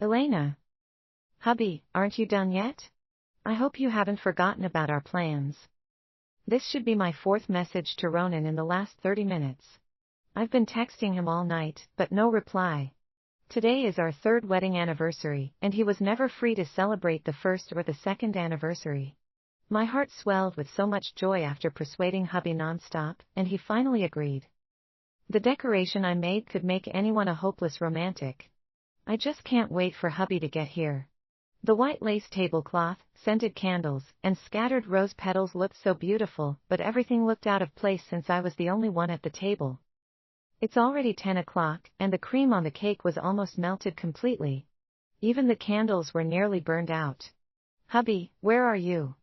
Elena. Hubby, aren't you done yet? I hope you haven't forgotten about our plans. This should be my fourth message to Ronan in the last 30 minutes. I've been texting him all night, but no reply. Today is our third wedding anniversary, and he was never free to celebrate the first or the second anniversary. My heart swelled with so much joy after persuading hubby nonstop, and he finally agreed. The decoration I made could make anyone a hopeless romantic. I just can't wait for hubby to get here. The white lace tablecloth, scented candles, and scattered rose petals looked so beautiful, but everything looked out of place since I was the only one at the table. It's already 10 o'clock, and the cream on the cake was almost melted completely. Even the candles were nearly burned out. Hubby, where are you?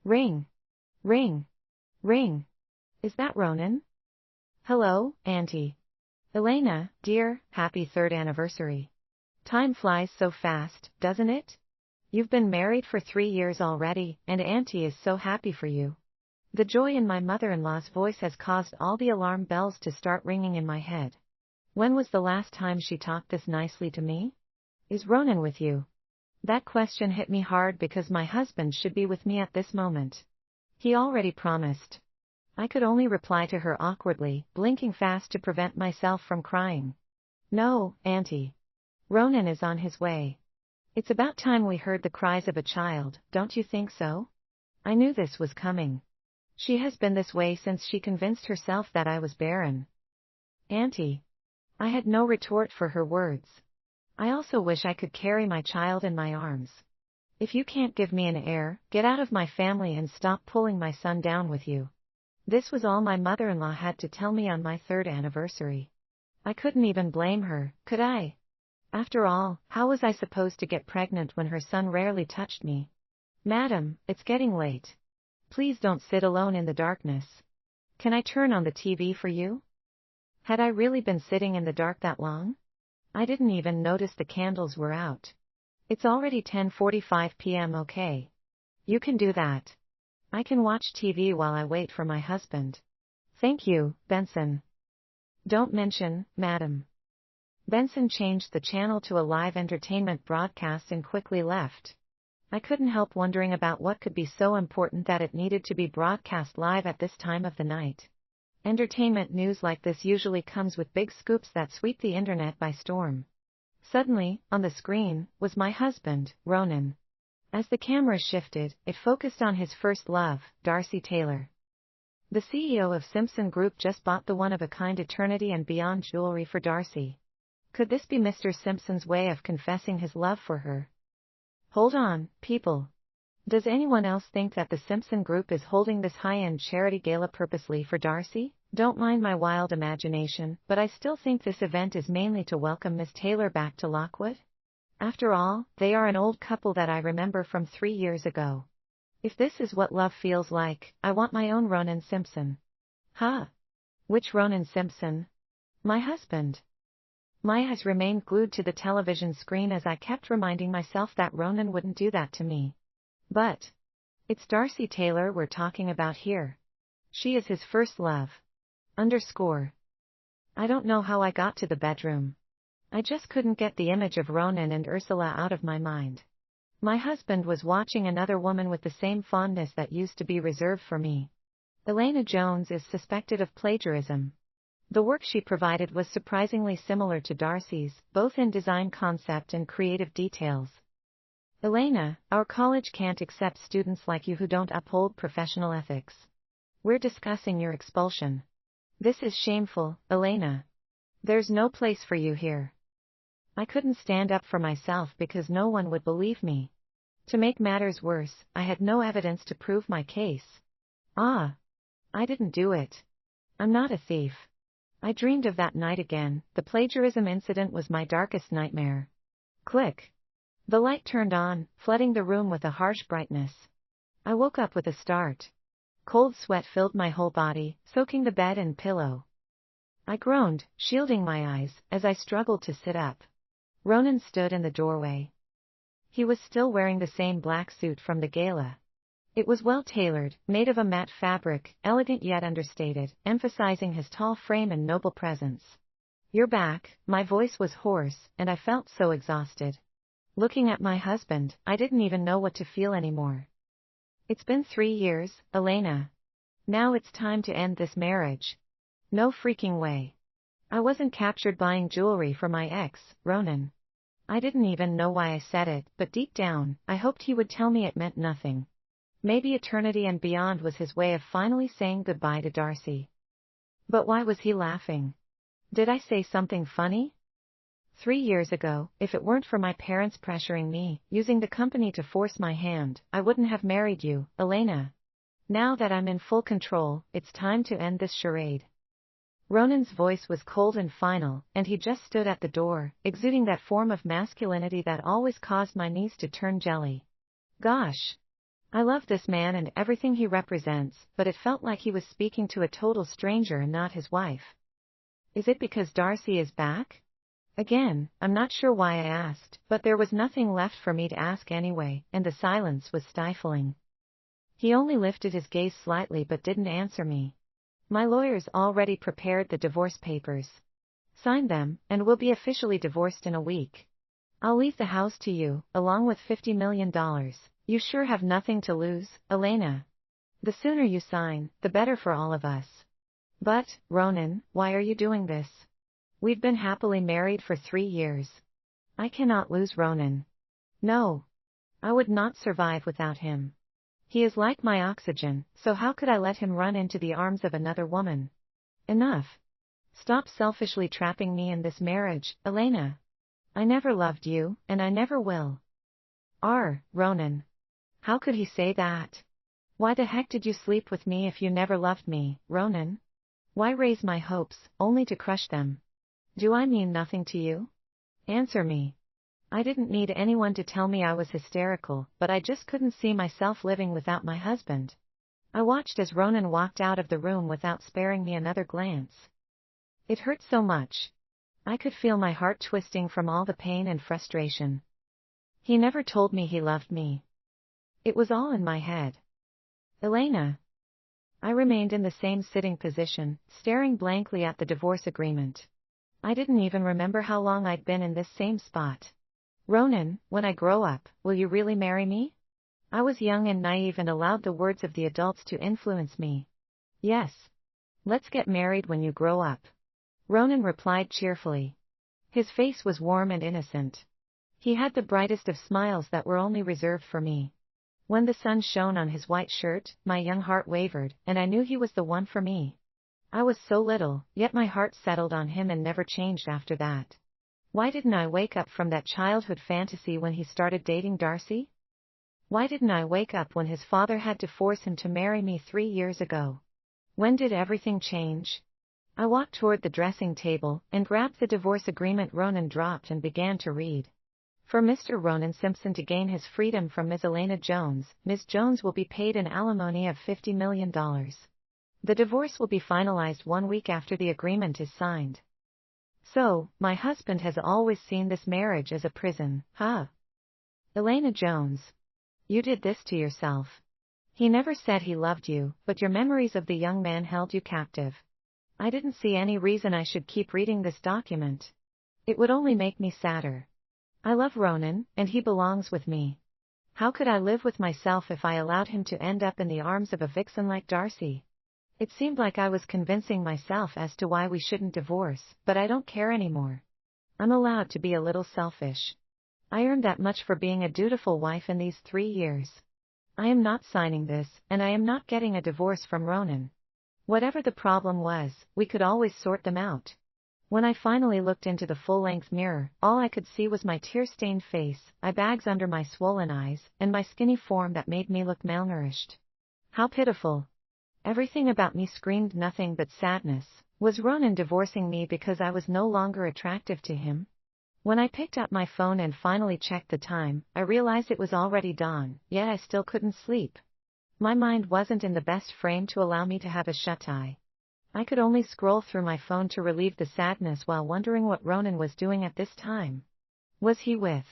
Ring. Ring. Ring. Is that Ronan? Hello, Auntie. Elena, dear, happy third anniversary. Time flies so fast, doesn't it? You've been married for 3 years already, and Auntie is so happy for you. The joy in my mother-in-law's voice has caused all the alarm bells to start ringing in my head. When was the last time she talked this nicely to me? Is Ronan with you? That question hit me hard because my husband should be with me at this moment. He already promised. I could only reply to her awkwardly, blinking fast to prevent myself from crying. No, Auntie. Ronan is on his way. It's about time we heard the cries of a child, don't you think so? I knew this was coming. She has been this way since she convinced herself that I was barren. Auntie. I had no retort for her words. I also wish I could carry my child in my arms. If you can't give me an heir, get out of my family and stop pulling my son down with you. This was all my mother-in-law had to tell me on my third anniversary. I couldn't even blame her, could I? After all, how was I supposed to get pregnant when her son rarely touched me? Madam, it's getting late. Please don't sit alone in the darkness. Can I turn on the TV for you? Had I really been sitting in the dark that long? I didn't even notice the candles were out. It's already 10:45 p.m. Okay. You can do that. I can watch TV while I wait for my husband. Thank you, Benson. Don't mention, madam. Benson changed the channel to a live entertainment broadcast and quickly left. I couldn't help wondering about what could be so important that it needed to be broadcast live at this time of the night. Entertainment news like this usually comes with big scoops that sweep the internet by storm. Suddenly, on the screen, was my husband, Ronan. As the camera shifted, it focused on his first love, Darcy Taylor. The CEO of Simpson Group just bought the one-of-a-kind Eternity and Beyond jewelry for Darcy. Could this be Mr. Simpson's way of confessing his love for her? Hold on, people. Does anyone else think that the Simpson Group is holding this high-end charity gala purposely for Darcy? Don't mind my wild imagination, but I still think this event is mainly to welcome Miss Taylor back to Lockwood. After all, they are an old couple that I remember from 3 years ago. If this is what love feels like, I want my own Ronan Simpson. Huh? Which Ronan Simpson? My husband. My eyes remained glued to the television screen as I kept reminding myself that Ronan wouldn't do that to me. But it's Darcy Taylor we're talking about here. She is his first love. I don't know how I got to the bedroom. I just couldn't get the image of Ronan and Ursula out of my mind. My husband was watching another woman with the same fondness that used to be reserved for me. Elena Jones is suspected of plagiarism. The work she provided was surprisingly similar to Darcy's, both in design concept and creative details. Elena, our college can't accept students like you who don't uphold professional ethics. We're discussing your expulsion. This is shameful, Elena. There's no place for you here. I couldn't stand up for myself because no one would believe me. To make matters worse, I had no evidence to prove my case. I didn't do it. I'm not a thief. I dreamed of that night again. The plagiarism incident was my darkest nightmare. Click. The light turned on, flooding the room with a harsh brightness. I woke up with a start. Cold sweat filled my whole body, soaking the bed and pillow. I groaned, shielding my eyes, as I struggled to sit up. Ronan stood in the doorway. He was still wearing the same black suit from the gala. It was well-tailored, made of a matte fabric, elegant yet understated, emphasizing his tall frame and noble presence. You're back. My voice was hoarse, and I felt so exhausted. Looking at my husband, I didn't even know what to feel anymore. It's been 3 years, Elena. Now it's time to end this marriage. No freaking way. I wasn't captured buying jewelry for my ex, Ronan. I didn't even know why I said it, but deep down, I hoped he would tell me it meant nothing. Maybe eternity and beyond was his way of finally saying goodbye to Darcy. But why was he laughing? Did I say something funny? 3 years ago, if it weren't for my parents pressuring me, using the company to force my hand, I wouldn't have married you, Elena. Now that I'm in full control, it's time to end this charade. Ronan's voice was cold and final, and he just stood at the door, exuding that form of masculinity that always caused my knees to turn jelly. Gosh. I love this man and everything he represents, but it felt like he was speaking to a total stranger and not his wife. Is it because Darcy is back? Again, I'm not sure why I asked, but there was nothing left for me to ask anyway, and the silence was stifling. He only lifted his gaze slightly but didn't answer me. My lawyers already prepared the divorce papers. Sign them, and we'll be officially divorced in a week. I'll leave the house to you, along with $50 million. You sure have nothing to lose, Elena. The sooner you sign, the better for all of us. But, Ronan, why are you doing this? We've been happily married for 3 years. I cannot lose Ronan. No. I would not survive without him. He is like my oxygen, so how could I let him run into the arms of another woman? Enough. Stop selfishly trapping me in this marriage, Elena. I never loved you, and I never will. Ronan. How could he say that? Why the heck did you sleep with me if you never loved me, Ronan? Why raise my hopes, only to crush them? Do I mean nothing to you? Answer me. I didn't need anyone to tell me I was hysterical, but I just couldn't see myself living without my husband. I watched as Ronan walked out of the room without sparing me another glance. It hurt so much. I could feel my heart twisting from all the pain and frustration. He never told me he loved me. It was all in my head. Elena. I remained in the same sitting position, staring blankly at the divorce agreement. I didn't even remember how long I'd been in this same spot. Ronan, when I grow up, will you really marry me? I was young and naive and allowed the words of the adults to influence me. Yes. Let's get married when you grow up. Ronan replied cheerfully. His face was warm and innocent. He had the brightest of smiles that were only reserved for me. When the sun shone on his white shirt, my young heart wavered, and I knew he was the one for me. I was so little, yet my heart settled on him and never changed after that. Why didn't I wake up from that childhood fantasy when he started dating Darcy? Why didn't I wake up when his father had to force him to marry me 3 years ago? When did everything change? I walked toward the dressing table and grabbed the divorce agreement Ronan dropped and began to read. For Mr. Ronan Simpson to gain his freedom from Ms. Elena Jones, Ms. Jones will be paid an alimony of $50 million. The divorce will be finalized 1 week after the agreement is signed. So, my husband has always seen this marriage as a prison, huh? Elena Jones. You did this to yourself. He never said he loved you, but your memories of the young man held you captive. I didn't see any reason I should keep reading this document. It would only make me sadder. I love Ronan, and he belongs with me. How could I live with myself if I allowed him to end up in the arms of a vixen like Darcy? It seemed like I was convincing myself as to why we shouldn't divorce, but I don't care anymore. I'm allowed to be a little selfish. I earned that much for being a dutiful wife in these 3 years. I am not signing this, and I am not getting a divorce from Ronan. Whatever the problem was, we could always sort them out. When I finally looked into the full-length mirror, all I could see was my tear-stained face, eye bags under my swollen eyes, and my skinny form that made me look malnourished. How pitiful. Everything about me screamed nothing but sadness. Was Ronan divorcing me because I was no longer attractive to him? When I picked up my phone and finally checked the time, I realized it was already dawn, yet I still couldn't sleep. My mind wasn't in the best frame to allow me to have a shut-eye. I could only scroll through my phone to relieve the sadness while wondering what Ronan was doing at this time. Was he with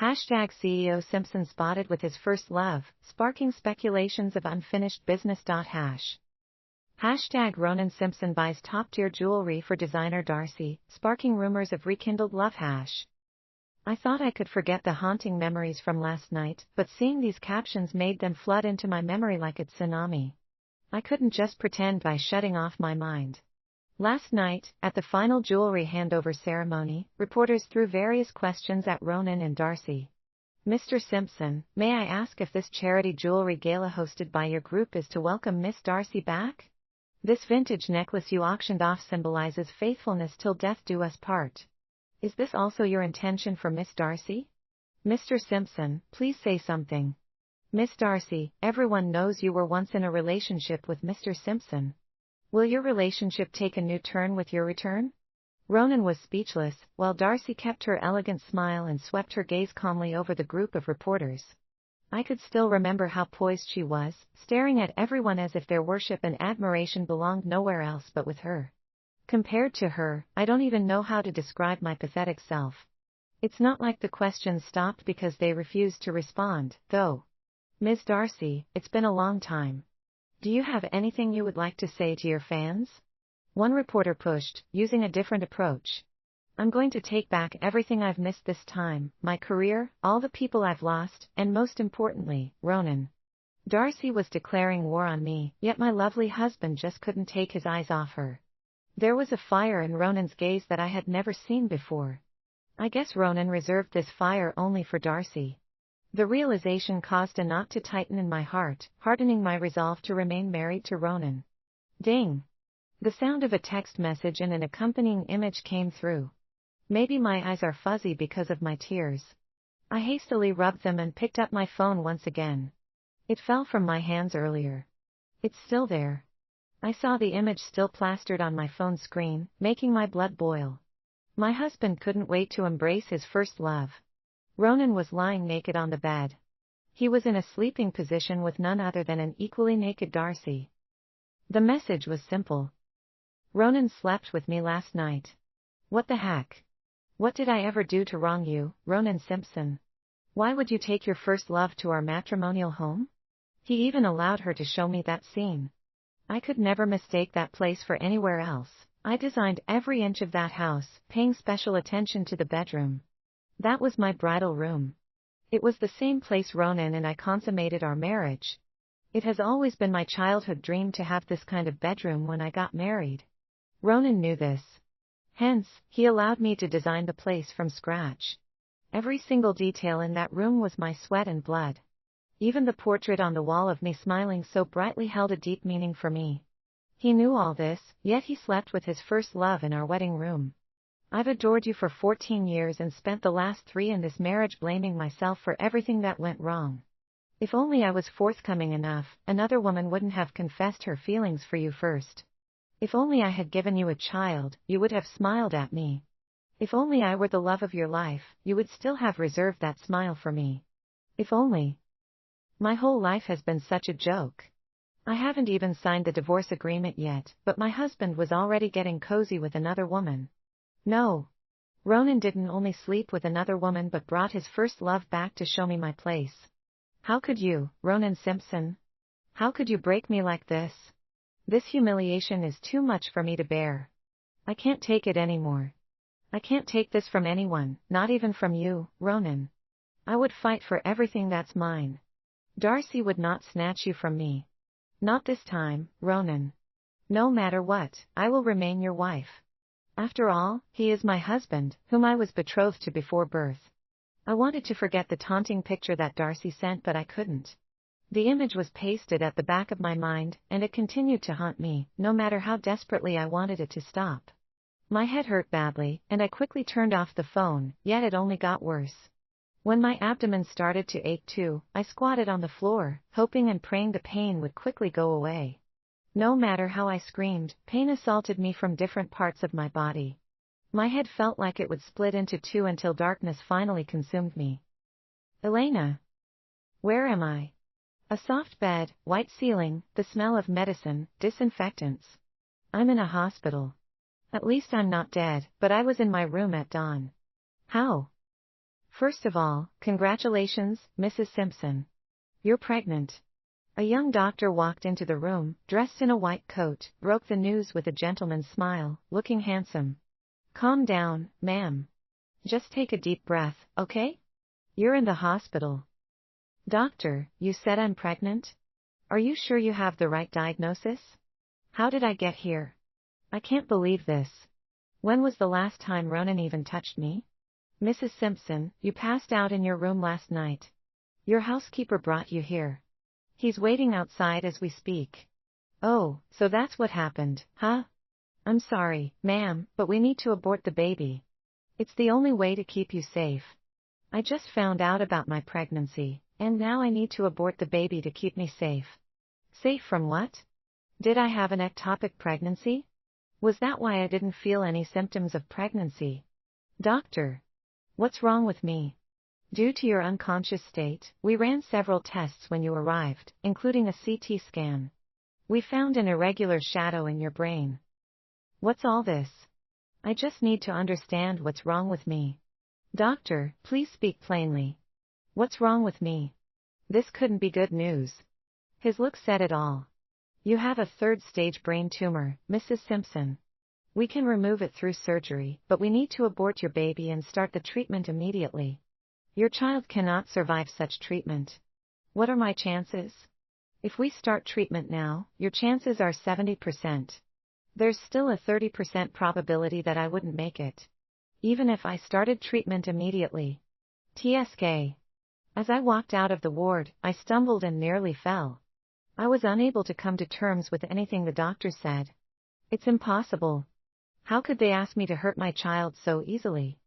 #CEO Simpson spotted with his first love, sparking speculations of unfinished business. #Ronan Simpson buys top-tier jewelry for designer Darcy, sparking rumors of rekindled love. I thought I could forget the haunting memories from last night, but seeing these captions made them flood into my memory like a tsunami. I couldn't just pretend by shutting off my mind. Last night, at the final jewelry handover ceremony, reporters threw various questions at Ronan and Darcy. Mr. Simpson, may I ask if this charity jewelry gala hosted by your group is to welcome Miss Darcy back? This vintage necklace you auctioned off symbolizes faithfulness till death do us part. Is this also your intention for Miss Darcy? Mr. Simpson, please say something. Miss Darcy, everyone knows you were once in a relationship with Mr. Simpson. Will your relationship take a new turn with your return? Ronan was speechless, while Darcy kept her elegant smile and swept her gaze calmly over the group of reporters. I could still remember how poised she was, staring at everyone as if their worship and admiration belonged nowhere else but with her. Compared to her, I don't even know how to describe my pathetic self. It's not like the questions stopped because they refused to respond, though. Ms. Darcy, it's been a long time. Do you have anything you would like to say to your fans? One reporter pushed, using a different approach. I'm going to take back everything I've missed this time, my career, all the people I've lost, and most importantly, Ronan. Darcy was declaring war on me, yet my lovely husband just couldn't take his eyes off her. There was a fire in Ronan's gaze that I had never seen before. I guess Ronan reserved this fire only for Darcy. The realization caused a knot to tighten in my heart, hardening my resolve to remain married to Ronan. Ding! The sound of a text message and an accompanying image came through. Maybe my eyes are fuzzy because of my tears. I hastily rubbed them and picked up my phone once again. It fell from my hands earlier. It's still there. I saw the image still plastered on my phone screen, making my blood boil. My husband couldn't wait to embrace his first love. Ronan was lying naked on the bed. He was in a sleeping position with none other than an equally naked Darcy. The message was simple. Ronan slept with me last night. What the heck? What did I ever do to wrong you, Ronan Simpson? Why would you take your first love to our matrimonial home? He even allowed her to show me that scene. I could never mistake that place for anywhere else. I designed every inch of that house, paying special attention to the bedroom. That was my bridal room. It was the same place Ronan and I consummated our marriage. It has always been my childhood dream to have this kind of bedroom when I got married. Ronan knew this. Hence, he allowed me to design the place from scratch. Every single detail in that room was my sweat and blood. Even the portrait on the wall of me smiling so brightly held a deep meaning for me. He knew all this, yet he slept with his first love in our wedding room. I've adored you for 14 years and spent the last 3 in this marriage blaming myself for everything that went wrong. If only I was forthcoming enough, another woman wouldn't have confessed her feelings for you first. If only I had given you a child, you would have smiled at me. If only I were the love of your life, you would still have reserved that smile for me. If only. My whole life has been such a joke. I haven't even signed the divorce agreement yet, but my husband was already getting cozy with another woman. No. Ronan didn't only sleep with another woman but brought his first love back to show me my place. How could you, Ronan Simpson? How could you break me like this? This humiliation is too much for me to bear. I can't take it anymore. I can't take this from anyone, not even from you, Ronan. I would fight for everything that's mine. Darcy would not snatch you from me. Not this time, Ronan. No matter what, I will remain your wife. After all, he is my husband, whom I was betrothed to before birth. I wanted to forget the taunting picture that Darcy sent but I couldn't. The image was pasted at the back of my mind, and it continued to haunt me, no matter how desperately I wanted it to stop. My head hurt badly, and I quickly turned off the phone, yet it only got worse. When my abdomen started to ache too, I squatted on the floor, hoping and praying the pain would quickly go away. No matter how I screamed, pain assaulted me from different parts of my body. My head felt like it would split into 2 until darkness finally consumed me. Elena! Where am I? A soft bed, white ceiling, the smell of medicine, disinfectants. I'm in a hospital. At least I'm not dead, but I was in my room at dawn. How? First of all, congratulations, Mrs. Simpson. You're pregnant. A young doctor walked into the room, dressed in a white coat, broke the news with a gentleman's smile, looking handsome. Calm down, ma'am. Just take a deep breath, okay? You're in the hospital. Doctor, you said I'm pregnant? Are you sure you have the right diagnosis? How did I get here? I can't believe this. When was the last time Ronan even touched me? Mrs. Simpson, you passed out in your room last night. Your housekeeper brought you here. He's waiting outside as we speak. Oh, so that's what happened, huh? I'm sorry, ma'am, but we need to abort the baby. It's the only way to keep you safe. I just found out about my pregnancy, and now I need to abort the baby to keep me safe. Safe from what? Did I have an ectopic pregnancy? Was that why I didn't feel any symptoms of pregnancy? Doctor, what's wrong with me? Due to your unconscious state, we ran several tests when you arrived, including a CT scan. We found an irregular shadow in your brain. What's all this? I just need to understand what's wrong with me. Doctor, please speak plainly. What's wrong with me? This couldn't be good news. His look said it all. You have a third-stage brain tumor, Mrs. Simpson. We can remove it through surgery, but we need to abort your baby and start the treatment immediately. Your child cannot survive such treatment. What are my chances? If we start treatment now, your chances are 70%. There's still a 30% probability that I wouldn't make it. Even if I started treatment immediately. TSK. As I walked out of the ward, I stumbled and nearly fell. I was unable to come to terms with anything the doctor said. It's impossible. How could they ask me to hurt my child so easily?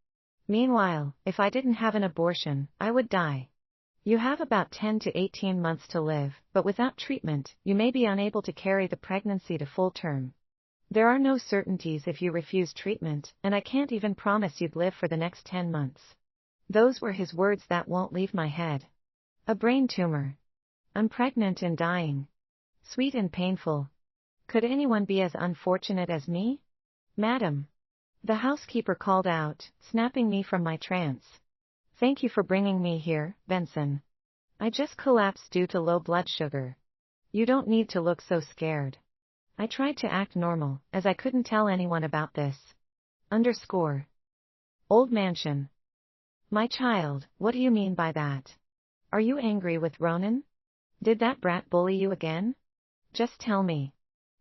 Meanwhile, if I didn't have an abortion, I would die. You have about 10 to 18 months to live, but without treatment, you may be unable to carry the pregnancy to full term. There are no certainties if you refuse treatment, and I can't even promise you'd live for the next 10 months. Those were his words that won't leave my head. A brain tumor. I'm pregnant and dying. Sweet and painful. Could anyone be as unfortunate as me? Madam. The housekeeper called out, snapping me from my trance. Thank you for bringing me here, Benson. I just collapsed due to low blood sugar. You don't need to look so scared. I tried to act normal, as I couldn't tell anyone about this. _ Old mansion. My child, what do you mean by that? Are you angry with Ronan? Did that brat bully you again? Just tell me.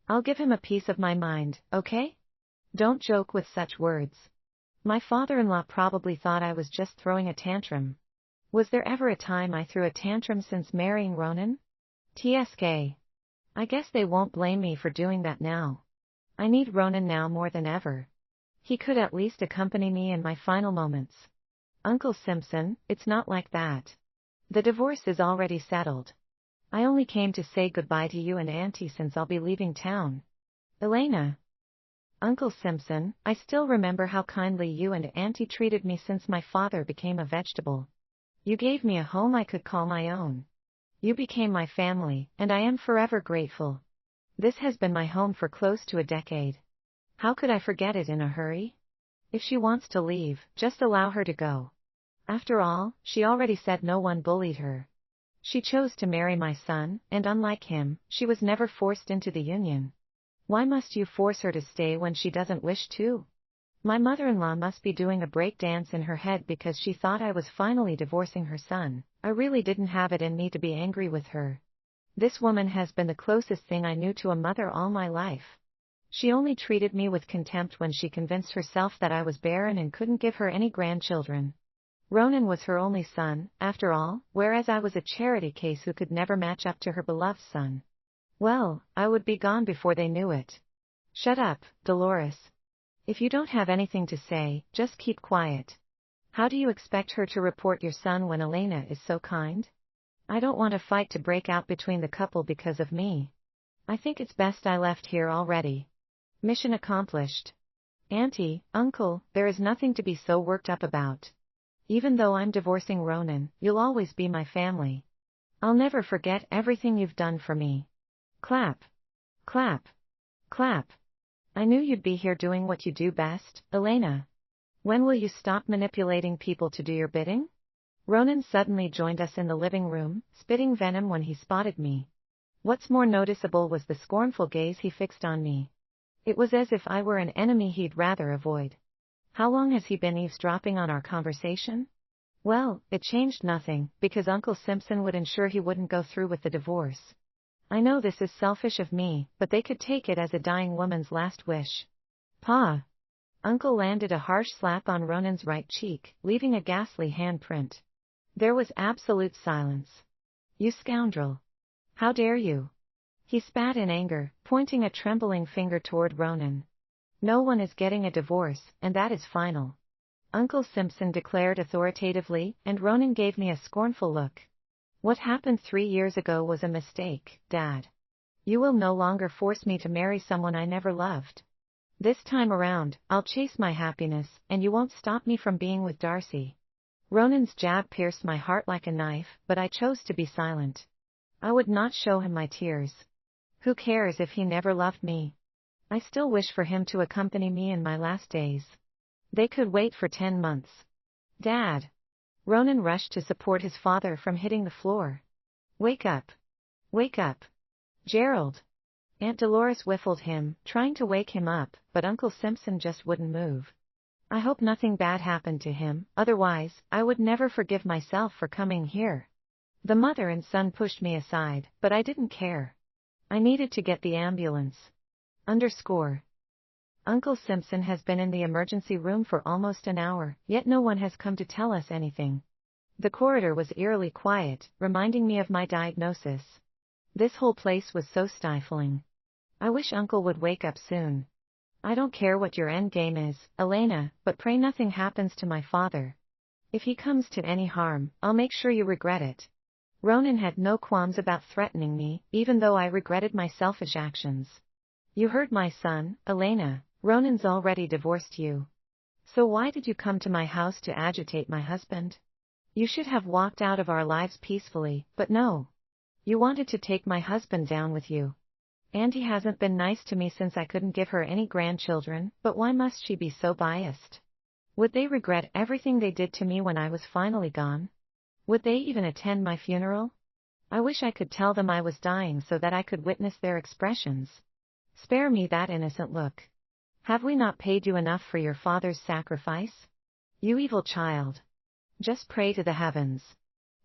I'll give him a piece of my mind, okay? Don't joke with such words. My father-in-law probably thought I was just throwing a tantrum. Was there ever a time I threw a tantrum since marrying Ronan? TSK. I guess they won't blame me for doing that now. I need Ronan now more than ever. He could at least accompany me in my final moments. Uncle Simpson, it's not like that. The divorce is already settled. I only came to say goodbye to you and Auntie since I'll be leaving town. Elena. Uncle Simpson, I still remember how kindly you and Auntie treated me since my father became a vegetable. You gave me a home I could call my own. You became my family, and I am forever grateful. This has been my home for close to a decade. How could I forget it in a hurry? If she wants to leave, just allow her to go. After all, she already said no one bullied her. She chose to marry my son, and unlike him, she was never forced into the union. Why must you force her to stay when she doesn't wish to? My mother-in-law must be doing a break dance in her head because she thought I was finally divorcing her son. I really didn't have it in me to be angry with her. This woman has been the closest thing I knew to a mother all my life. She only treated me with contempt when she convinced herself that I was barren and couldn't give her any grandchildren. Ronan was her only son, after all, whereas I was a charity case who could never match up to her beloved son. Well, I would be gone before they knew it. Shut up, Dolores. If you don't have anything to say, just keep quiet. How do you expect her to report your son when Elena is so kind? I don't want a fight to break out between the couple because of me. I think it's best I left here already. Mission accomplished. Auntie, Uncle, there is nothing to be so worked up about. Even though I'm divorcing Ronan, you'll always be my family. I'll never forget everything you've done for me. Clap. Clap. Clap. I knew you'd be here doing what you do best, Elena. When will you stop manipulating people to do your bidding? Ronan suddenly joined us in the living room, spitting venom when he spotted me. What's more noticeable was the scornful gaze he fixed on me. It was as if I were an enemy he'd rather avoid. How long has he been eavesdropping on our conversation? Well, it changed nothing, because Uncle Simpson would ensure he wouldn't go through with the divorce. I know this is selfish of me, but they could take it as a dying woman's last wish. Pa! Uncle landed a harsh slap on Ronan's right cheek, leaving a ghastly handprint. There was absolute silence. You scoundrel! How dare you? He spat in anger, pointing a trembling finger toward Ronan. No one is getting a divorce, and that is final. Uncle Simpson declared authoritatively, and Ronan gave me a scornful look. What happened 3 years ago was a mistake, Dad. You will no longer force me to marry someone I never loved. This time around, I'll chase my happiness, and you won't stop me from being with Darcy. Ronan's jab pierced my heart like a knife, but I chose to be silent. I would not show him my tears. Who cares if he never loved me? I still wish for him to accompany me in my last days. They could wait for 10 months. Dad! Ronan rushed to support his father from hitting the floor. Wake up! Wake up! Gerald! Aunt Dolores whiffled him, trying to wake him up, but Uncle Simpson just wouldn't move. I hope nothing bad happened to him, otherwise, I would never forgive myself for coming here. The mother and son pushed me aside, but I didn't care. I needed to get the ambulance. Underscore. Uncle Simpson has been in the emergency room for almost an hour, yet no one has come to tell us anything. The corridor was eerily quiet, reminding me of my diagnosis. This whole place was so stifling. I wish Uncle would wake up soon. I don't care what your end game is, Elena, but pray nothing happens to my father. If he comes to any harm, I'll make sure you regret it. Ronan had no qualms about threatening me, even though I regretted my selfish actions. You heard my son, Elena. Ronan's already divorced you. So why did you come to my house to agitate my husband? You should have walked out of our lives peacefully, but no. You wanted to take my husband down with you. Auntie hasn't been nice to me since I couldn't give her any grandchildren, but why must she be so biased? Would they regret everything they did to me when I was finally gone? Would they even attend my funeral? I wish I could tell them I was dying so that I could witness their expressions. Spare me that innocent look. Have we not paid you enough for your father's sacrifice? You evil child. Just pray to the heavens.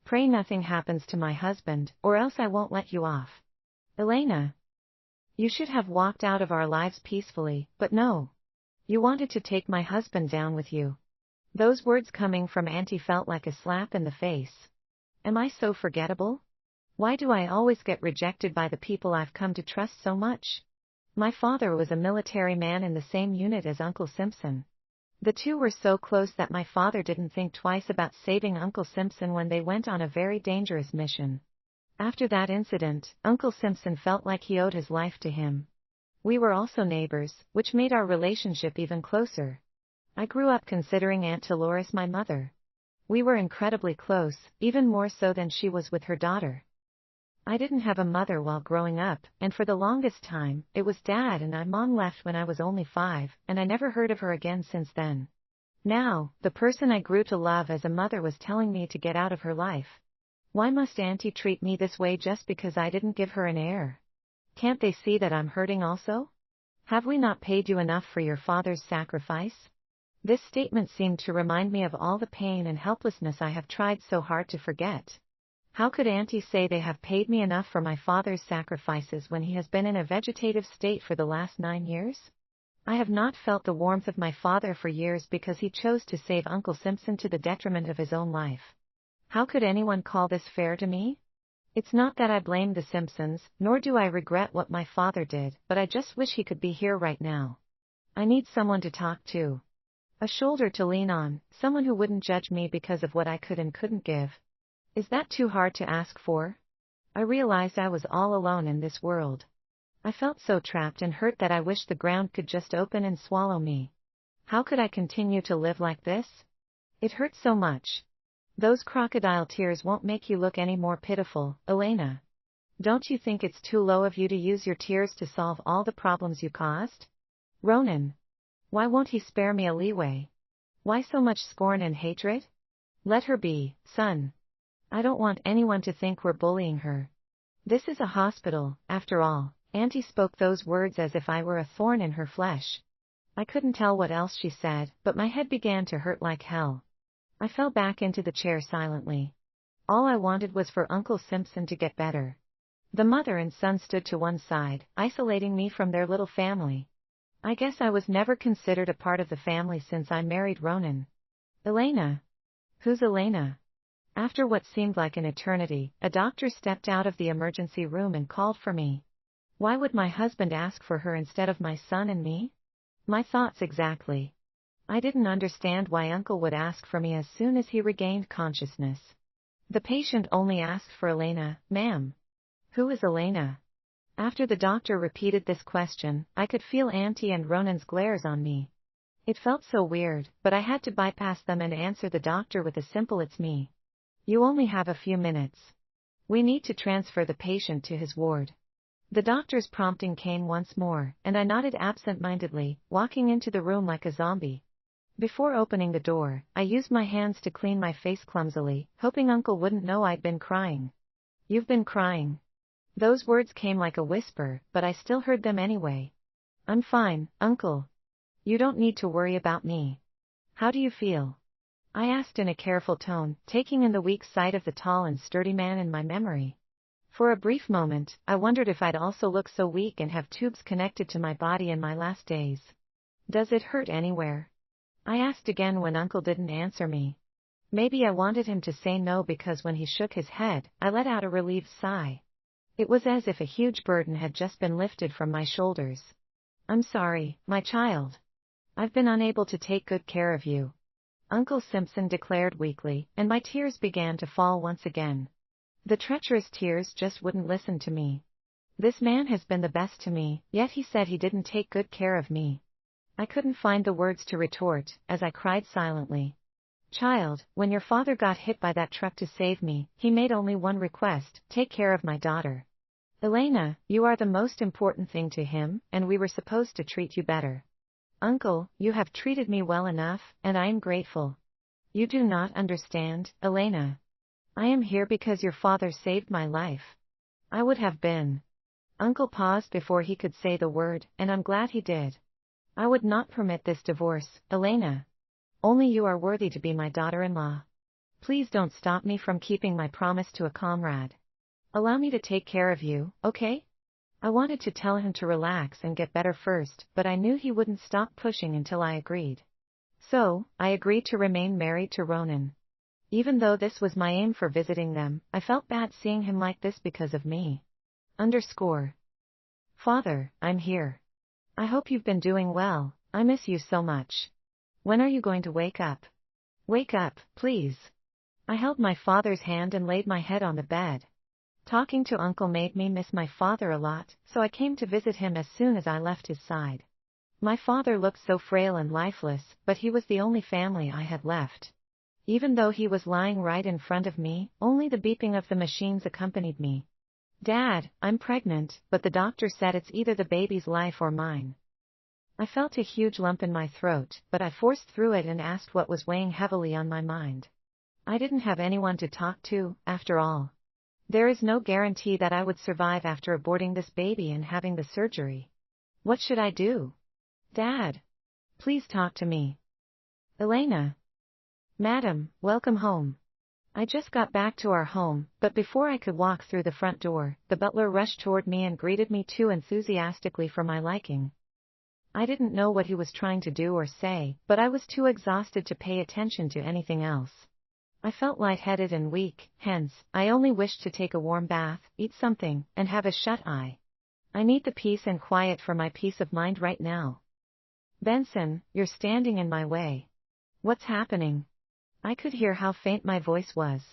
Pray nothing happens to my husband, or else I won't let you off. Elena. You should have walked out of our lives peacefully, but no. You wanted to take my husband down with you. Those words coming from Auntie felt like a slap in the face. Am I so forgettable? Why do I always get rejected by the people I've come to trust so much? My father was a military man in the same unit as Uncle Simpson. The two were so close that my father didn't think twice about saving Uncle Simpson when they went on a very dangerous mission. After that incident, Uncle Simpson felt like he owed his life to him. We were also neighbors, which made our relationship even closer. I grew up considering Aunt Dolores my mother. We were incredibly close, even more so than she was with her daughter. I didn't have a mother while growing up, and for the longest time, it was Dad and Mom left when I was only 5, and I never heard of her again since then. Now, the person I grew to love as a mother was telling me to get out of her life. Why must Auntie treat me this way just because I didn't give her an heir? Can't they see that I'm hurting also? Have we not paid you enough for your father's sacrifice? This statement seemed to remind me of all the pain and helplessness I have tried so hard to forget. How could Auntie say they have paid me enough for my father's sacrifices when he has been in a vegetative state for the last 9 years? I have not felt the warmth of my father for years because he chose to save Uncle Simpson to the detriment of his own life. How could anyone call this fair to me? It's not that I blame the Simpsons, nor do I regret what my father did, but I just wish he could be here right now. I need someone to talk to. A shoulder to lean on, someone who wouldn't judge me because of what I could and couldn't give. Is that too hard to ask for? I realized I was all alone in this world. I felt so trapped and hurt that I wished the ground could just open and swallow me. How could I continue to live like this? It hurt so much. Those crocodile tears won't make you look any more pitiful, Elena. Don't you think it's too low of you to use your tears to solve all the problems you caused? Ronan. Why won't he spare me a leeway? Why so much scorn and hatred? Let her be, son. I don't want anyone to think we're bullying her. This is a hospital, after all. Auntie spoke those words as if I were a thorn in her flesh. I couldn't tell what else she said, but my head began to hurt like hell. I fell back into the chair silently. All I wanted was for Uncle Simpson to get better. The mother and son stood to one side, isolating me from their little family. I guess I was never considered a part of the family since I married Ronan. Elena. Who's Elena? After what seemed like an eternity, a doctor stepped out of the emergency room and called for me. Why would my husband ask for her instead of my son and me? My thoughts exactly. I didn't understand why Uncle would ask for me as soon as he regained consciousness. The patient only asked for Elena, ma'am. Who is Elena? After the doctor repeated this question, I could feel Auntie and Ronan's glares on me. It felt so weird, but I had to bypass them and answer the doctor with a simple "It's me. You only have a few minutes. We need to transfer the patient to his ward." The doctor's prompting came once more, and I nodded absent-mindedly, walking into the room like a zombie. Before opening the door, I used my hands to clean my face clumsily, hoping Uncle wouldn't know I'd been crying. "You've been crying." Those words came like a whisper, but I still heard them anyway. "I'm fine, Uncle. You don't need to worry about me. How do you feel?" I asked in a careful tone, taking in the weak side of the tall and sturdy man in my memory. For a brief moment, I wondered if I'd also look so weak and have tubes connected to my body in my last days. "Does it hurt anywhere?" I asked again when Uncle didn't answer me. Maybe I wanted him to say no because when he shook his head, I let out a relieved sigh. It was as if a huge burden had just been lifted from my shoulders. "I'm sorry, my child. I've been unable to take good care of you," Uncle Simpson declared weakly, and my tears began to fall once again. The treacherous tears just wouldn't listen to me. This man has been the best to me, yet he said he didn't take good care of me. I couldn't find the words to retort, as I cried silently. "Child, when your father got hit by that truck to save me, he made only one request: take care of my daughter. Elena, you are the most important thing to him, and we were supposed to treat you better. Uncle, you have treated me well enough, and I am grateful. You do not understand, Elena. I am here because your father saved my life. I would have been." Uncle paused before he could say the word, and I'm glad he did. "I would not permit this divorce, Elena. Only you are worthy to be my daughter-in-law. Please don't stop me from keeping my promise to a comrade. Allow me to take care of you, okay?" I wanted to tell him to relax and get better first, but I knew he wouldn't stop pushing until I agreed. So, I agreed to remain married to Ronan. Even though this was my aim for visiting them, I felt bad seeing him like this because of me. Father, I'm here. I hope you've been doing well. I miss you so much. When are you going to wake up? Wake up, please. I held my father's hand and laid my head on the bed. Talking to Uncle made me miss my father a lot, so I came to visit him as soon as I left his side. My father looked so frail and lifeless, but he was the only family I had left. Even though he was lying right in front of me, only the beeping of the machines accompanied me. "Dad, I'm pregnant, but the doctor said it's either the baby's life or mine." I felt a huge lump in my throat, but I forced through it and asked what was weighing heavily on my mind. I didn't have anyone to talk to, after all. There is no guarantee that I would survive after aborting this baby and having the surgery. What should I do? "Dad. Please talk to me." "Elena." "Madam, welcome home." I just got back to our home, but before I could walk through the front door, the butler rushed toward me and greeted me too enthusiastically for my liking. I didn't know what he was trying to do or say, but I was too exhausted to pay attention to anything else. I felt lightheaded and weak, hence, I only wished to take a warm bath, eat something, and have a shut-eye. I need the peace and quiet for my peace of mind right now. "Benson, you're standing in my way. What's happening?" I could hear how faint my voice was.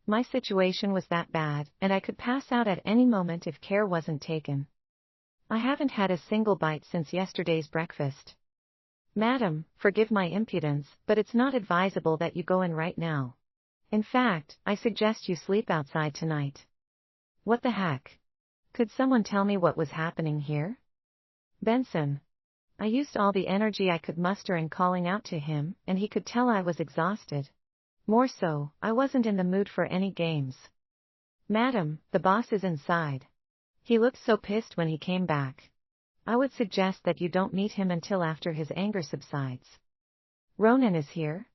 My situation was that bad, and I could pass out at any moment if care wasn't taken. "I haven't had a single bite since yesterday's breakfast." "Madam, forgive my impudence, but it's not advisable that you go in right now. In fact, I suggest you sleep outside tonight." What the heck? Could someone tell me what was happening here? "Benson." I used all the energy I could muster in calling out to him, and he could tell I was exhausted. More so, I wasn't in the mood for any games. "Madam, the boss is inside. He looked so pissed when he came back." I would suggest that you don't meet him until after his anger subsides. Ronan is here?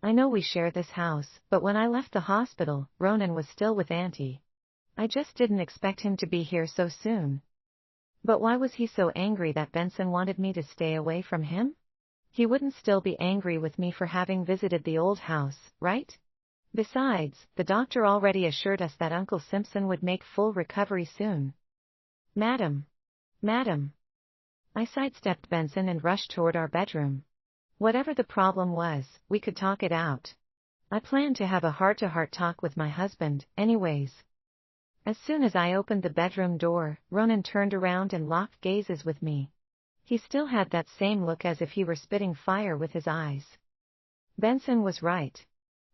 I know we share this house, but when I left the hospital, Ronan was still with Auntie. I just didn't expect him to be here so soon. But why was he so angry that Benson wanted me to stay away from him? He wouldn't still be angry with me for having visited the old house, right? Besides, the doctor already assured us that Uncle Simpson would make full recovery soon. Madam. I sidestepped Benson and rushed toward our bedroom. Whatever the problem was, we could talk it out. I planned to have a heart-to-heart talk with my husband, anyways. As soon as I opened the bedroom door, Ronan turned around and locked gazes with me. He still had that same look as if he were spitting fire with his eyes. Benson was right.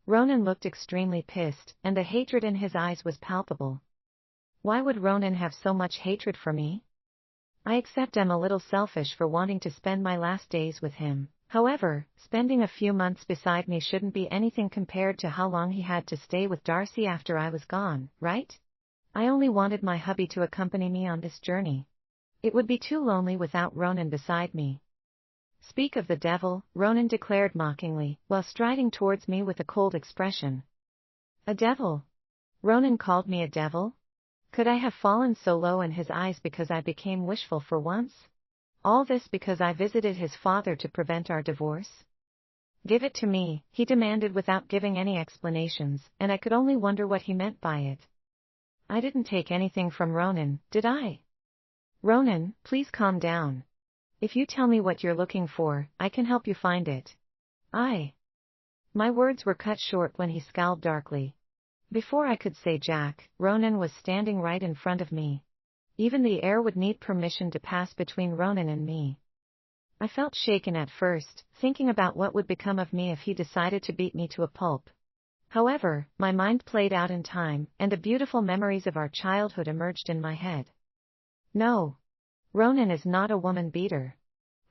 Ronan looked extremely pissed, and the hatred in his eyes was palpable. Why would Ronan have so much hatred for me? I accept I'm a little selfish for wanting to spend my last days with him. However, spending a few months beside me shouldn't be anything compared to how long he had to stay with Darcy after I was gone, right? I only wanted my hubby to accompany me on this journey. It would be too lonely without Ronan beside me. Speak of the devil, Ronan declared mockingly, while striding towards me with a cold expression. A devil? Ronan called me a devil? Could I have fallen so low in his eyes because I became wishful for once? All this because I visited his father to prevent our divorce? Give it to me, he demanded without giving any explanations, and I could only wonder what he meant by it. I didn't take anything from Ronan, did I? Ronan, please calm down. If you tell me what you're looking for, I can help you find it. My words were cut short when he scowled darkly. Before I could say Jack, Ronan was standing right in front of me. Even the air would need permission to pass between Ronan and me. I felt shaken at first, thinking about what would become of me if he decided to beat me to a pulp. However, my mind played out in time, and the beautiful memories of our childhood emerged in my head. No. Ronan is not a woman beater.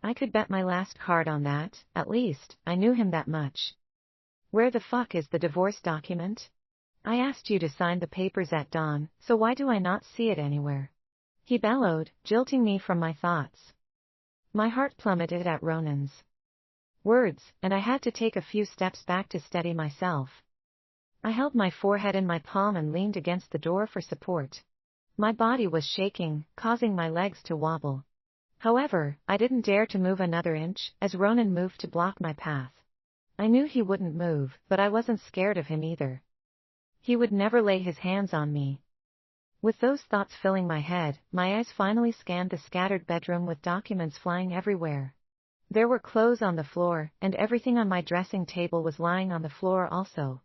I could bet my last card on that, at least, I knew him that much. Where the fuck is the divorce document? I asked you to sign the papers at dawn, so why do I not see it anywhere? He bellowed, jilting me from my thoughts. My heart plummeted at Ronan's words, and I had to take a few steps back to steady myself. I held my forehead in my palm and leaned against the door for support. My body was shaking, causing my legs to wobble. However, I didn't dare to move another inch, as Ronan moved to block my path. I knew he wouldn't move, but I wasn't scared of him either. He would never lay his hands on me. With those thoughts filling my head, my eyes finally scanned the scattered bedroom with documents flying everywhere. There were clothes on the floor, and everything on my dressing table was lying on the floor also.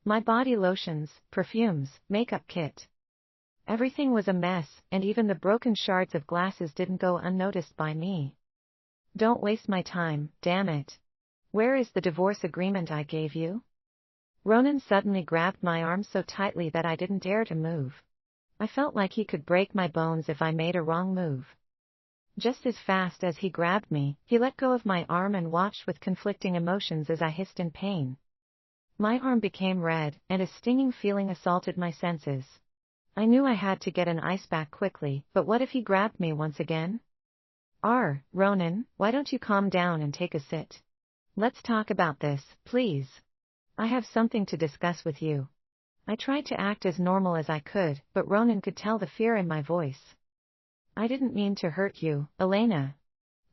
My body lotions, perfumes, makeup kit. Everything was a mess, and even the broken shards of glasses didn't go unnoticed by me. Don't waste my time, damn it. Where is the divorce agreement I gave you? Ronan suddenly grabbed my arm so tightly that I didn't dare to move. I felt like he could break my bones if I made a wrong move. Just as fast as he grabbed me, he let go of my arm and watched with conflicting emotions as I hissed in pain. My arm became red, and a stinging feeling assaulted my senses. I knew I had to get an ice pack quickly, but what if he grabbed me once again? Ronan, why don't you calm down and take a sit? Let's talk about this, please. I have something to discuss with you. I tried to act as normal as I could, but Ronan could tell the fear in my voice. I didn't mean to hurt you, Elena.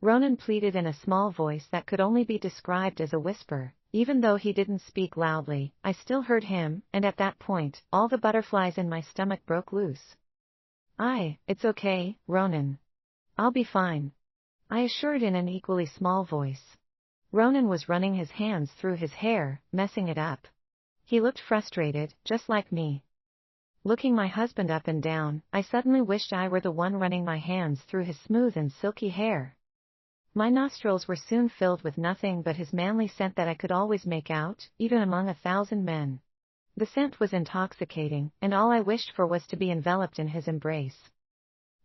Ronan pleaded in a small voice that could only be described as a whisper. Even though he didn't speak loudly, I still heard him, and at that point, all the butterflies in my stomach broke loose. It's okay, Ronan. I'll be fine. I assured in an equally small voice. Ronan was running his hands through his hair, messing it up. He looked frustrated, just like me. Looking my husband up and down, I suddenly wished I were the one running my hands through his smooth and silky hair. My nostrils were soon filled with nothing but his manly scent that I could always make out, even among 1,000 men. The scent was intoxicating, and all I wished for was to be enveloped in his embrace.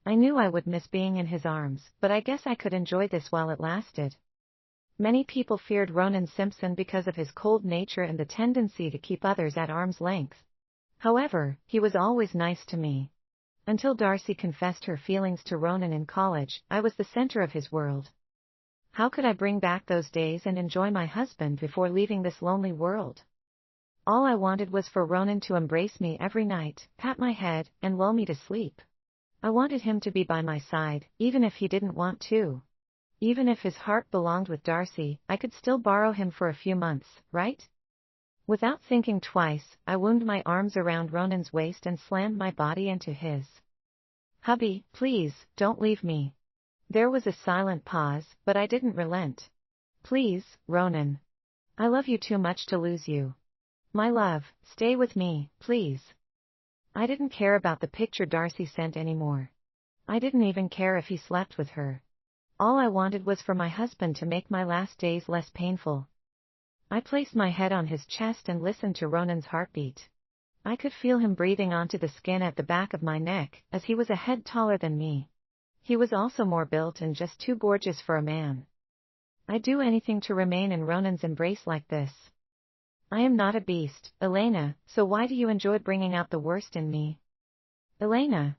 I knew I would miss being in his arms, but I guess I could enjoy this while it lasted. Many people feared Ronan Simpson because of his cold nature and the tendency to keep others at arm's length. However, he was always nice to me. Until Darcy confessed her feelings to Ronan in college, I was the center of his world. How could I bring back those days and enjoy my husband before leaving this lonely world? All I wanted was for Ronan to embrace me every night, pat my head, and lull me to sleep. I wanted him to be by my side, even if he didn't want to. Even if his heart belonged with Darcy, I could still borrow him for a few months, right? Without thinking twice, I wound my arms around Ronan's waist and slammed my body into his. Hubby, please, don't leave me. There was a silent pause, but I didn't relent. Please, Ronan. I love you too much to lose you. My love, stay with me, please. I didn't care about the picture Darcy sent anymore. I didn't even care if he slept with her. All I wanted was for my husband to make my last days less painful. I placed my head on his chest and listened to Ronan's heartbeat. I could feel him breathing onto the skin at the back of my neck, as he was a head taller than me. He was also more built and just too gorgeous for a man. I'd do anything to remain in Ronan's embrace like this. I am not a beast, Elena, so why do you enjoy bringing out the worst in me? Elena.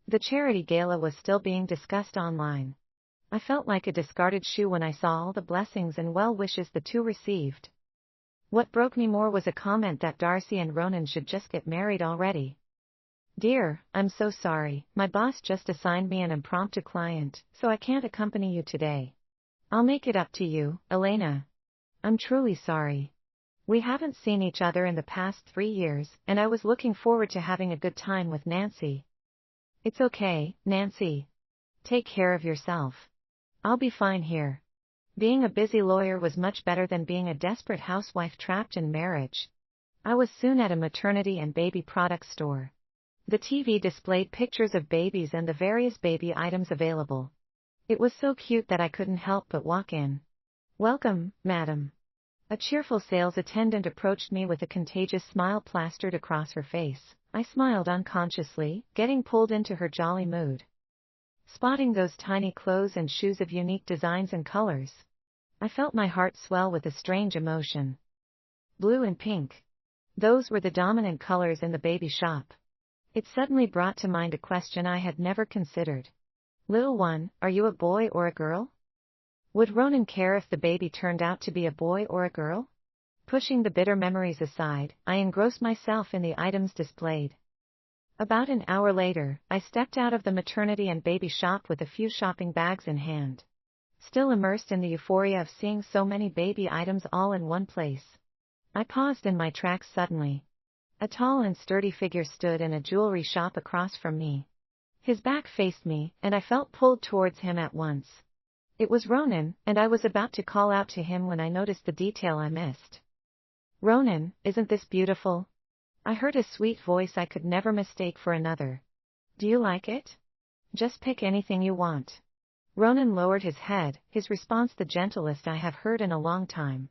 The charity gala was still being discussed online. I felt like a discarded shoe when I saw all the blessings and well wishes the two received. What broke me more was a comment that Darcy and Ronan should just get married already. Dear, I'm so sorry, my boss just assigned me an impromptu client, so I can't accompany you today. I'll make it up to you, Elena. I'm truly sorry. We haven't seen each other in the past 3 years, and I was looking forward to having a good time with Nancy. It's okay, Nancy. Take care of yourself. I'll be fine here. Being a busy lawyer was much better than being a desperate housewife trapped in marriage. I was soon at a maternity and baby products store. The TV displayed pictures of babies and the various baby items available. It was so cute that I couldn't help but walk in. Welcome, madam. A cheerful sales attendant approached me with a contagious smile plastered across her face. I smiled unconsciously, getting pulled into her jolly mood. Spotting those tiny clothes and shoes of unique designs and colors, I felt my heart swell with a strange emotion. Blue and pink. Those were the dominant colors in the baby shop. It suddenly brought to mind a question I had never considered. Little one, are you a boy or a girl? Would Ronan care if the baby turned out to be a boy or a girl? Pushing the bitter memories aside, I engrossed myself in the items displayed. About an hour later, I stepped out of the maternity and baby shop with a few shopping bags in hand. Still immersed in the euphoria of seeing so many baby items all in one place, I paused in my tracks suddenly. A tall and sturdy figure stood in a jewelry shop across from me. His back faced me, and I felt pulled towards him at once. It was Ronan, and I was about to call out to him when I noticed the detail I missed. Ronan, isn't this beautiful? I heard a sweet voice I could never mistake for another. Do you like it? Just pick anything you want. Ronan lowered his head, his response the gentlest I have heard in a long time.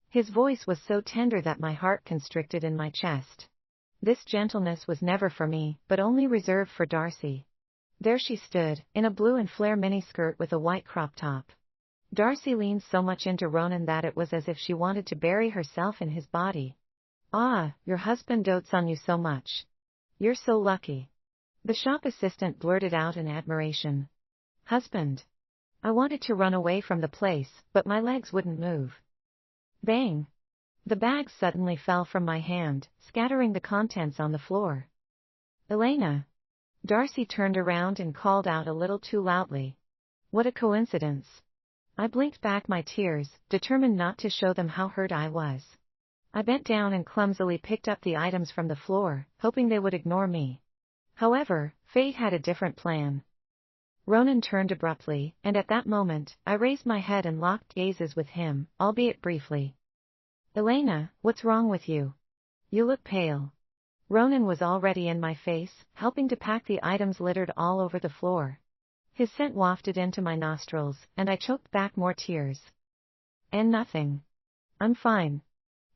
His voice was so tender that my heart constricted in my chest. This gentleness was never for me, but only reserved for Darcy. There she stood, in a blue and flare miniskirt with a white crop top. Darcy leaned so much into Ronan that it was as if she wanted to bury herself in his body. Ah, your husband dotes on you so much. You're so lucky. The shop assistant blurted out in admiration. Husband. I wanted to run away from the place, but my legs wouldn't move. Bang! The bag suddenly fell from my hand, scattering the contents on the floor. Elena. Darcy turned around and called out a little too loudly. What a coincidence. I blinked back my tears, determined not to show them how hurt I was. I bent down and clumsily picked up the items from the floor, hoping they would ignore me. However, fate had a different plan. Ronan turned abruptly, and at that moment, I raised my head and locked gazes with him, albeit briefly. Elena, what's wrong with you? You look pale. Ronan was already in my face, helping to pack the items littered all over the floor. His scent wafted into my nostrils, and I choked back more tears. And nothing. I'm fine.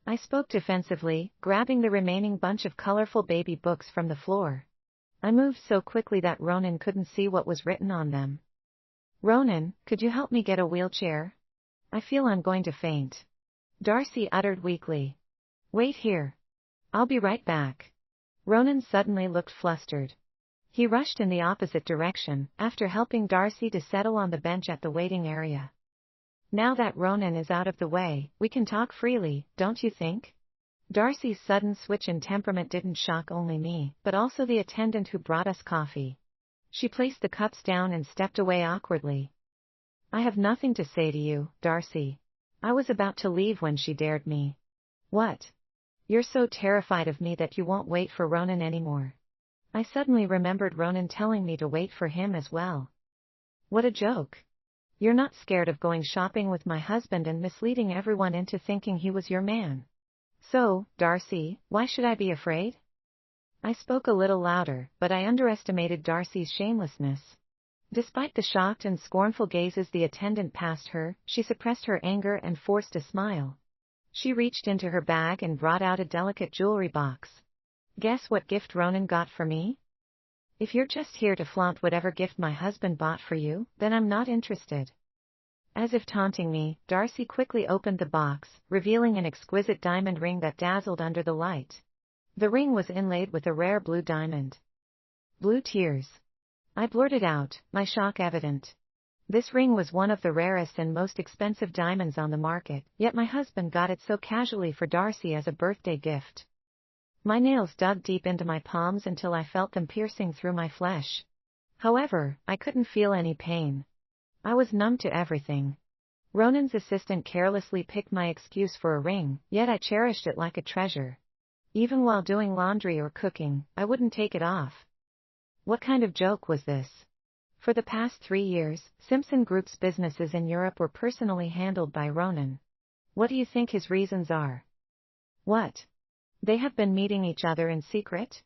I spoke defensively, grabbing the remaining bunch of colorful baby books from the floor. I moved so quickly that Ronan couldn't see what was written on them. Ronan, could you help me get a wheelchair? I feel I'm going to faint. Darcy uttered weakly. Wait here. I'll be right back. Ronan suddenly looked flustered. He rushed in the opposite direction, after helping Darcy to settle on the bench at the waiting area. Now that Ronan is out of the way, we can talk freely, don't you think? Darcy's sudden switch in temperament didn't shock only me, but also the attendant who brought us coffee. She placed the cups down and stepped away awkwardly. I have nothing to say to you, Darcy. I was about to leave when she dared me. What? You're so terrified of me that you won't wait for Ronan anymore. I suddenly remembered Ronan telling me to wait for him as well. What a joke. You're not scared of going shopping with my husband and misleading everyone into thinking he was your man. So, Darcy, why should I be afraid? I spoke a little louder, but I underestimated Darcy's shamelessness. Despite the shocked and scornful gazes the attendant passed her, she suppressed her anger and forced a smile. She reached into her bag and brought out a delicate jewelry box. Guess what gift Ronan got for me? If you're just here to flaunt whatever gift my husband bought for you, then I'm not interested. As if taunting me, Darcy quickly opened the box, revealing an exquisite diamond ring that dazzled under the light. The ring was inlaid with a rare blue diamond. Blue tears. I blurted out, my shock evident. This ring was one of the rarest and most expensive diamonds on the market, yet my husband got it so casually for Darcy as a birthday gift. My nails dug deep into my palms until I felt them piercing through my flesh. However, I couldn't feel any pain. I was numb to everything. Ronan's assistant carelessly picked my excuse for a ring, yet I cherished it like a treasure. Even while doing laundry or cooking, I wouldn't take it off. What kind of joke was this? For the past 3 years, Simpson Group's businesses in Europe were personally handled by Ronan. What do you think his reasons are? What? They have been meeting each other in secret?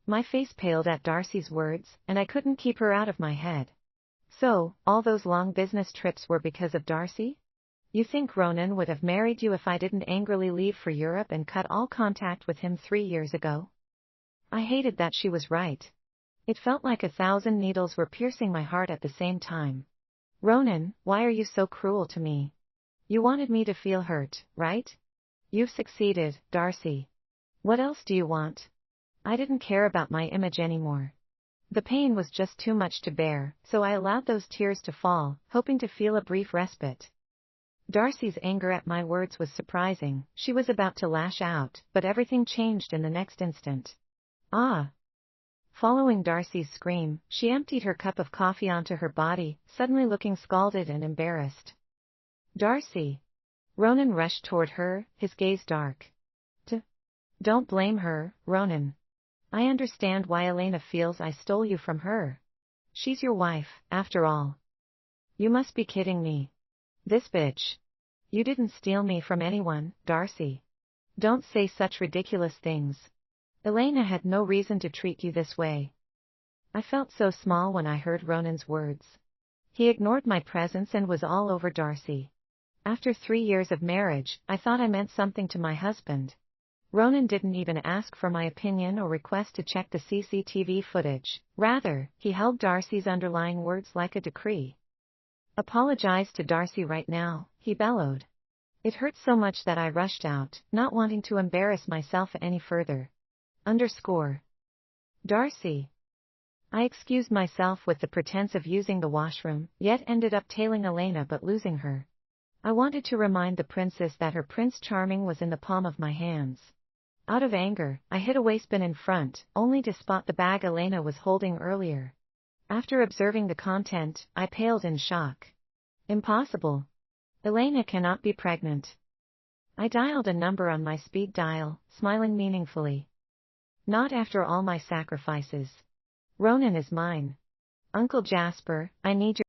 My face paled at Darcy's words, and I couldn't keep her out of my head. So, all those long business trips were because of Darcy? You think Ronan would have married you if I didn't angrily leave for Europe and cut all contact with him 3 years ago? I hated that she was right. It felt like 1,000 needles were piercing my heart at the same time. Ronan, why are you so cruel to me? You wanted me to feel hurt, right? You've succeeded, Darcy. What else do you want? I didn't care about my image anymore. The pain was just too much to bear, so I allowed those tears to fall, hoping to feel a brief respite. Darcy's anger at my words was surprising. She was about to lash out, but everything changed in the next instant. Ah! Following Darcy's scream, she emptied her cup of coffee onto her body, suddenly looking scalded and embarrassed. Darcy! Ronan rushed toward her, his gaze dark. Don't blame her, Ronan. I understand why Elena feels I stole you from her. She's your wife, after all. You must be kidding me. This bitch. You didn't steal me from anyone, Darcy. Don't say such ridiculous things. Elena had no reason to treat you this way. I felt so small when I heard Ronan's words. He ignored my presence and was all over Darcy. After 3 years of marriage, I thought I meant something to my husband. Ronan didn't even ask for my opinion or request to check the CCTV footage. Rather, he held Darcy's underlying words like a decree. Apologize to Darcy right now, he bellowed. It hurt so much that I rushed out, not wanting to embarrass myself any further. Darcy. I excused myself with the pretense of using the washroom, yet ended up tailing Elena but losing her. I wanted to remind the princess that her Prince Charming was in the palm of my hands. Out of anger, I hit a waistbin in front, only to spot the bag Elena was holding earlier. After observing the content, I paled in shock. Impossible. Elena cannot be pregnant. I dialed a number on my speed dial, smiling meaningfully. Not after all my sacrifices. Ronan is mine. Uncle Jasper, I need your